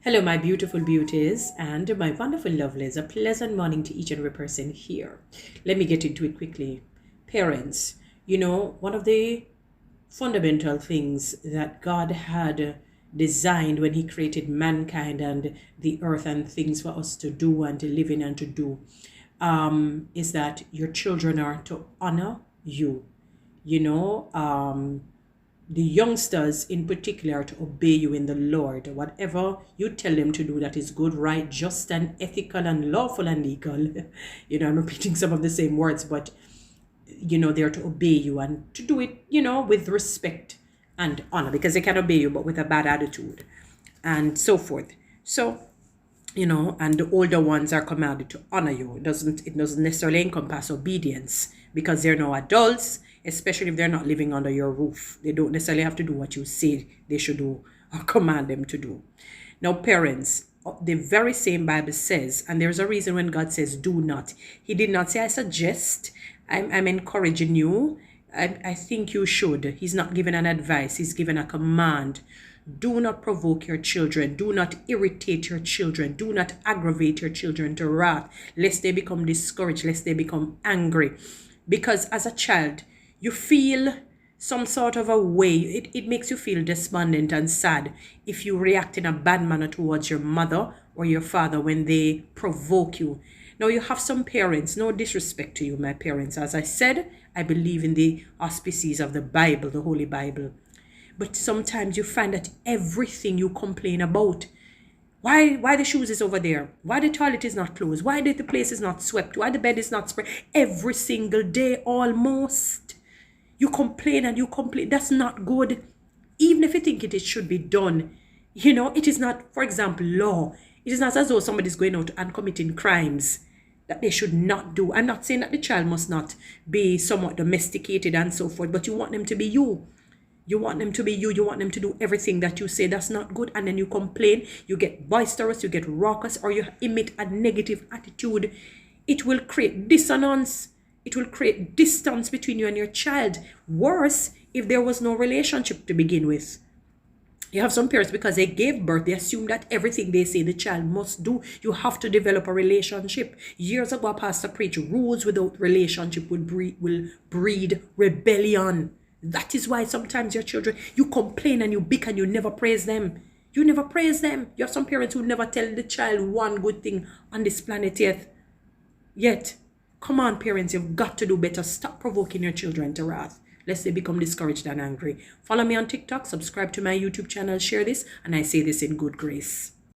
Hello, my beautiful beauties and my wonderful lovelies. A pleasant morning to each and every person here. Let me get into it quickly. Parents, one of the fundamental things that God had designed when He created mankind and the earth and things for us to do and to live in and to do is that your children are to honor you. You know, the youngsters in particular to obey you in the Lord. Whatever you tell them to do that is good, right, just and ethical and lawful and legal. I'm repeating some of the same words, but they're to obey you and to do it, with respect and honor, because they can obey you, but with a bad attitude and so forth. So, and the older ones are commanded to honor you. It doesn't necessarily encompass obedience because they're now adults, especially if they're not living under your roof. They don't necessarily have to do what you say they should do or command them to do. Now, parents, the very same Bible says, and there's a reason when God says do not. He did not say, I suggest, I'm encouraging you. I think you should. He's not giving an advice. He's giving a command. Do not provoke your children. Do not irritate your children. Do not aggravate your children to wrath, lest they become discouraged, lest they become angry. Because as a child, you feel some sort of a way. It makes you feel despondent and sad if you react in a bad manner towards your mother or your father when they provoke you. Now, you have some parents, no disrespect to you, my parents. As I said, I believe in the auspices of the Bible, the Holy Bible. But sometimes you find that everything you complain about, why the shoes is over there, why the toilet is not closed, why the place is not swept, why the bed is not spread, every single day almost. You complain and you complain. That's not good. Even if you think it should be done, it is not, for example, law. It is not as though somebody's going out and committing crimes that they should not do. I'm not saying that the child must not be somewhat domesticated and so forth, but you want them to be you. You want them to be you. You want them to do everything that you say. That's not good. And then you complain. You get boisterous. You get raucous. Or you emit a negative attitude. It will create dissonance. It will create distance between you and your child. Worse, if there was no relationship to begin with. You have some parents, because they gave birth, they assume that everything they say the child must do. You have to develop a relationship. Years ago, a pastor preached, rules without relationship will breed rebellion. That is why sometimes your children, you complain and you bicker and you never praise them. You never praise them. You have some parents who never tell the child one good thing on this planet yet. Come on, parents, you've got to do better. Stop provoking your children to wrath, lest they become discouraged and angry. Follow me on TikTok, subscribe to my YouTube channel, share this, and I say this in good grace.